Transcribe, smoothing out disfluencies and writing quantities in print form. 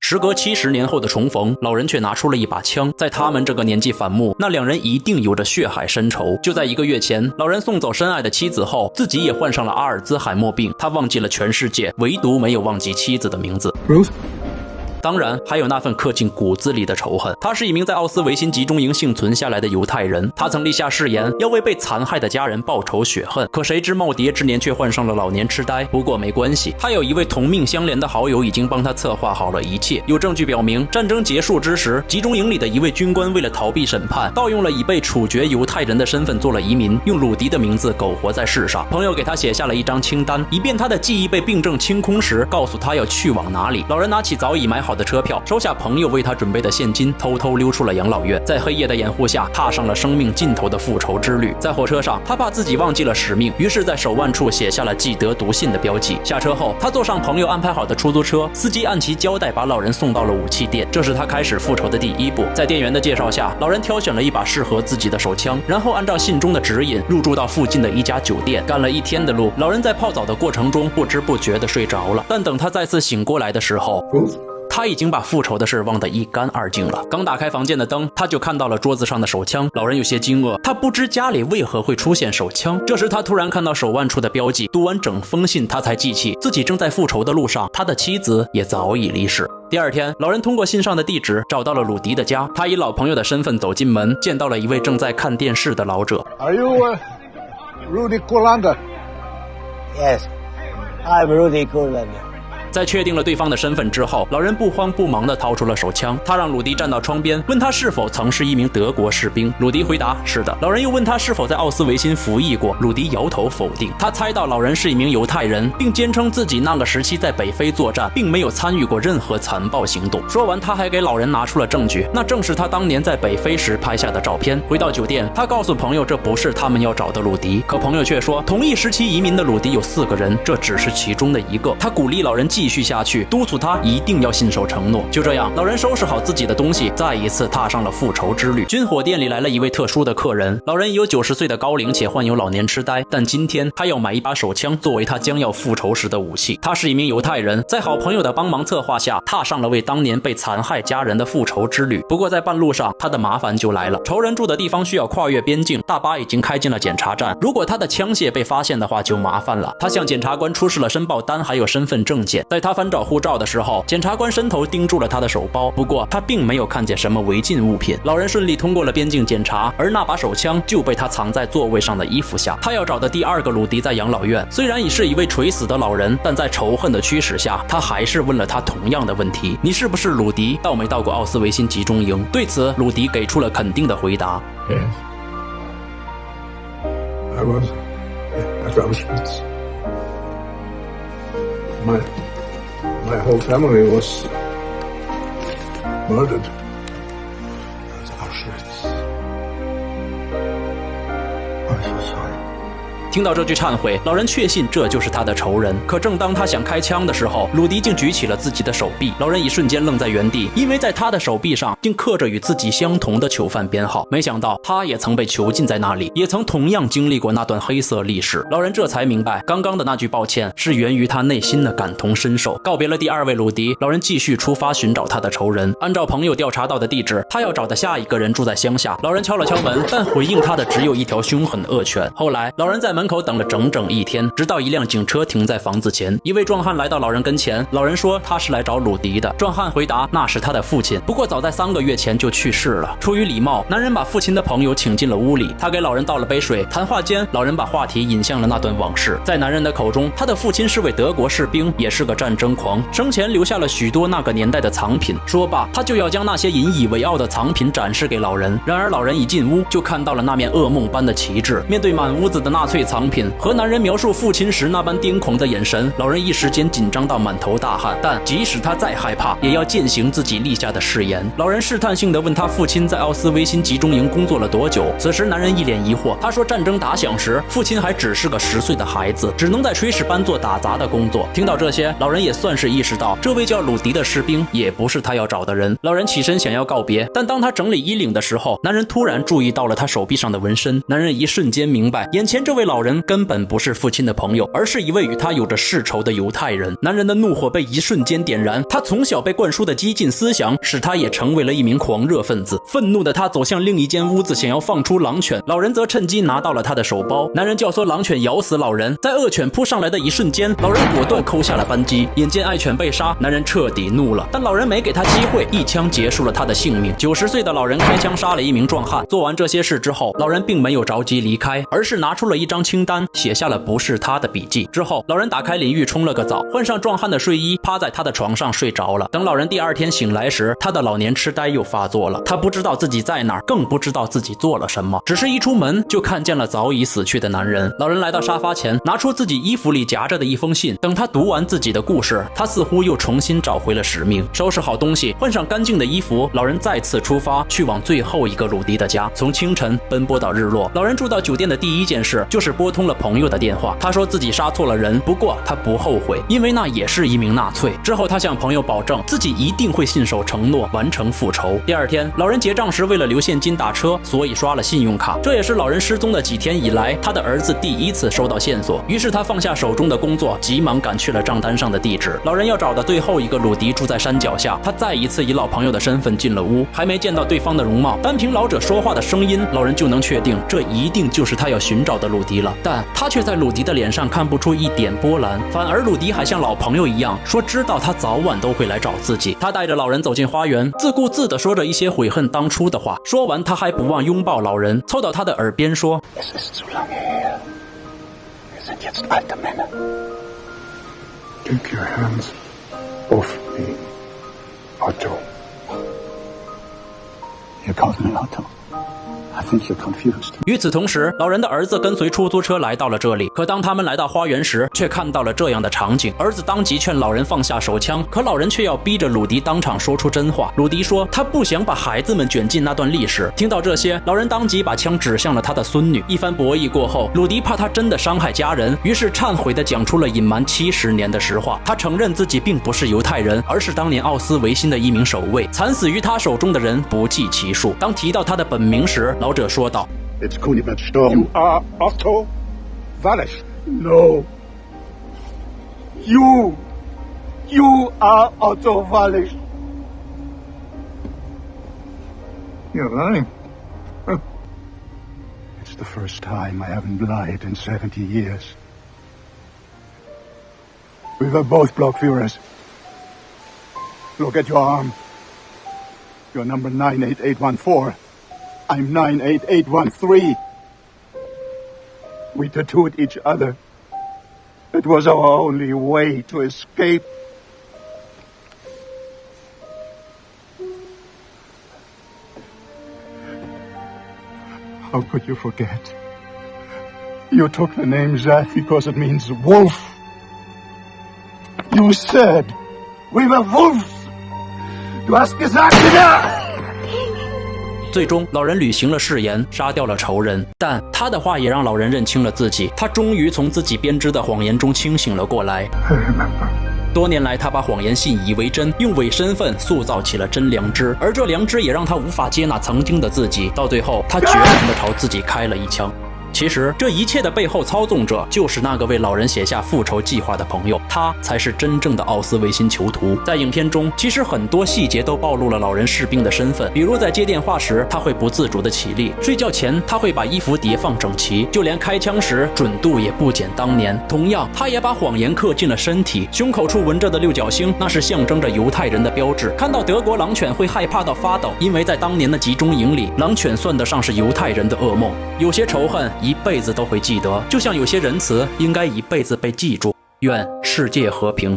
时隔70年后的重逢，老人却拿出了一把枪，在他们这个年纪反目，那两人一定有着血海深仇。就在1个月前，老人送走深爱的妻子后，自己也患上了阿尔兹海默病，他忘记了全世界，唯独没有忘记妻子的名字。当然，还有那份刻进骨子里的仇恨。他是一名在奥斯维辛集中营幸存下来的犹太人，他曾立下誓言，要为被残害的家人报仇雪恨。可谁知耄耋之年却患上了老年痴呆。不过没关系，他有一位同命相连的好友已经帮他策划好了一切。有证据表明，战争结束之时，集中营里的一位军官为了逃避审判，盗用了已被处决犹太人的身份做了移民，用鲁迪的名字苟活在世上。朋友给他写下了一张清单，以便他的记忆被病症清空时，告诉他要去往哪里。老人拿起早已买好的车票，收下朋友为他准备的现金，偷偷溜出了养老院，在黑夜的掩护下，踏上了生命尽头的复仇之旅。在火车上，他怕自己忘记了使命，于是在手腕处写下了既得读信的标记。下车后，他坐上朋友安排好的出租车，司机按其交代把老人送到了武器店，这是他开始复仇的第一步。在店员的介绍下，老人挑选了一把适合自己的手枪，然后按照信中的指引入住到附近的一家酒店。干了1天的路，老人在泡澡的过程中不知不觉地睡着了，但等他再次醒过来的时候，他已经把复仇的事忘得一干二净了。刚打开房间的灯，他就看到了桌子上的手枪。老人有些惊愕，他不知家里为何会出现手枪。这时他突然看到手腕处的标记，读完整封信，他才记起自己正在复仇的路上，他的妻子也早已离世。第二天，老人通过信上的地址找到了鲁迪的家。他以老朋友的身份走进门，见到了一位正在看电视的老者。Are you Rudy Kurlander? Yes, I'm Rudy Kurlander.在确定了对方的身份之后，老人不慌不忙地掏出了手枪。他让鲁迪站到窗边，问他是否曾是一名德国士兵。鲁迪回答是的。老人又问他是否在奥斯维辛服役过。鲁迪摇头否定。他猜到老人是一名犹太人，并坚称自己那个时期在北非作战，并没有参与过任何残暴行动。说完，他还给老人拿出了证据，那正是他当年在北非时拍下的照片。回到酒店，他告诉朋友这不是他们要找的鲁迪，可朋友却说同一时期移民的鲁迪有4个人，这只是其中的一个。他鼓励老人继续下去，督促他一定要信守承诺。就这样，老人收拾好自己的东西，再一次踏上了复仇之旅。军火店里来了一位特殊的客人，老人已有90岁的高龄，且患有老年痴呆，但今天他要买一把手枪作为他将要复仇时的武器。他是一名犹太人，在好朋友的帮忙策划下，踏上了为当年被残害家人的复仇之旅。不过在半路上，他的麻烦就来了。仇人住的地方需要跨越边境，大巴已经开进了检查站，如果他的枪械被发现的话，就麻烦了。他向检察官出示了申报单还有身份证件，在他翻找护照的时候，检察官伸头盯住了他的手包，不过他并没有看见什么违禁物品。老人顺利通过了边境检查，而那把手枪就被他藏在座位上的衣服下。他要找的第2个鲁迪在养老院，虽然已是一位垂死的老人，但在仇恨的驱使下，他还是问了他同样的问题：你是不是鲁迪？到没到过奥斯维辛集中营？对此，鲁迪给出了肯定的回答。Yes. I was at Auschwitz. My whole family was murdered at Auschwitz. I'm so sorry. 听到这句忏悔，老人确信这就是他的仇人。可正当他想开枪的时候，鲁迪竟举起了自己的手臂。老人一瞬间愣在原地，因为在他的手臂上竟刻着与自己相同的囚犯编号。没想到他也曾被囚禁在那里，也曾同样经历过那段黑色历史。老人这才明白，刚刚的那句抱歉是源于他内心的感同身受。告别了第2位鲁迪，老人继续出发寻找他的仇人。按照朋友调查到的地址，他要找的下一个人住在乡下。老人敲了敲门，但回应他的只有一条凶狠恶犬。后来，老人在门口等了整整1天，直到一辆警车停在房子前。一位壮汉来到老人跟前，老人说他是来找鲁迪的。壮汉回答那是他的父亲，不过早在3个月前就去世了。出于礼貌，男人把父亲的朋友请进了屋里，他给老人倒了杯水。谈话间，老人把话题引向了那段往事。在男人的口中，他的父亲是位德国士兵，也是个战争狂，生前留下了许多那个年代的藏品。说罢，他就要将那些引以为傲的藏品展示给老人。然而老人一进屋，就看到了那面噩梦般的旗帜。面对满屋子的纳粹藏品和男人描述父亲时那般癫狂的眼神，老人一时间紧张到满头大汗。但即使他再害怕，也要践行自己立下的誓言。老人试探性地问他父亲在奥斯维辛集中营工作了多久。此时男人一脸疑惑，他说战争打响时，父亲还只是个10岁的孩子，只能在炊事班做打杂的工作。听到这些，老人也算是意识到，这位叫鲁迪的士兵也不是他要找的人。老人起身想要告别，但当他整理衣领的时候，男人突然注意到了他手臂上的纹身。男人一瞬间明白，眼前这位老老人根本不是父亲的朋友，而是一位与他有着世仇的犹太人。男人的怒火被一瞬间点燃，他从小被灌输的激进思想使他也成为了一名狂热分子。愤怒的他走向另一间屋子，想要放出狼犬，老人则趁机拿到了他的手包。男人教唆狼犬咬死老人，在恶犬扑上来的一瞬间，老人果断扣下了扳机。眼见爱犬被杀，男人彻底怒了，但老人没给他机会，一枪结束了他的性命。90岁的老人开枪杀了一名壮汉。做完这些事之后，老人并没有着急离开，而是拿出了一张清单，写下了不是他的笔记。之后，老人打开淋浴冲了个澡，换上壮汉的睡衣，趴在他的床上睡着了。等老人第二天醒来时，他的老年痴呆又发作了。他不知道自己在哪儿，更不知道自己做了什么，只是一出门就看见了早已死去的男人。老人来到沙发前，拿出自己衣服里夹着的一封信。等他读完自己的故事，他似乎又重新找回了使命。收拾好东西，换上干净的衣服，老人再次出发，去往最后一个鲁迪的家。从清晨奔波到日落，老人住到酒店的第一件事就是拨通了朋友的电话。他说自己杀错了人，不过他不后悔，因为那也是一名纳粹。之后他向朋友保证自己一定会信守承诺，完成复仇。第二天，老人结账时为了留现金打车，所以刷了信用卡。这也是老人失踪的几天以来，他的儿子第一次收到线索。于是他放下手中的工作，急忙赶去了账单上的地址。老人要找的最后一个鲁迪住在山脚下。他再一次以老朋友的身份进了屋，还没见到对方的容貌，单凭老者说话的声音，老人就能确定这一定就是他要寻找的鲁迪了。但他却在鲁迪的脸上看不出一点波澜，反而鲁迪还像老朋友一样说知道他早晚都会来找自己。他带着老人走进花园，自顾自地说着一些悔恨当初的话。说完，他还不忘拥抱老人，凑到他的耳边说： Es ist zu lange her. Wir sind jetzt alte Männer. Take your hands off me, Otto. You called me Otto.I think you're confused. 与此同时，老人的儿子跟随出租车来到了这里。可当他们来到花园时，却看到了这样的场景。儿子当即劝老人放下手枪，可老人却要逼着鲁迪当场说出真话。鲁迪说他不想把孩子们卷进那段历史。听到这些，老人当即把枪指向了他的孙女。一番博弈过后，鲁迪怕他真的伤害家人，于是忏悔地讲出了隐瞒70年的实话。他承认自己并不是犹太人，而是当年奥斯维辛的一名守卫。惨死于他手中的人不计其数。当提到他的本名时，老者说道 It's Kunibert Sturm. You are Otto Wallisch. No. You are Otto Wallisch. You're lying. Huh. It's the first time I haven't lied in 70 years. We were both Blockführers. Look at your arm. You're number 98814.I'm 98813. We tattooed each other. It was our only way to escape. How could you forget? You took the name Zeth because it means wolf. You said we were wolves. Du hast gesagt, ja!最终，老人履行了誓言，杀掉了仇人。但他的话也让老人认清了自己，他终于从自己编织的谎言中清醒了过来。多年来，他把谎言信以为真，用伪身份塑造起了真良知，而这良知也让他无法接纳曾经的自己。到最后，他决然地朝自己开了一枪。其实，这一切的背后操纵者就是那个为老人写下复仇计划的朋友，他才是真正的奥斯维辛囚徒。在影片中，其实很多细节都暴露了老人士兵的身份，比如在接电话时，他会不自主地起立；睡觉前，他会把衣服叠放整齐；就连开枪时，准度也不减当年。同样，他也把谎言刻进了身体，胸口处纹着的6角星，那是象征着犹太人的标志。看到德国狼犬会害怕到发抖，因为在当年的集中营里，狼犬算得上是犹太人的噩梦。有些仇恨一辈子都会记得，就像有些仁慈应该一辈子被记住。愿世界和平。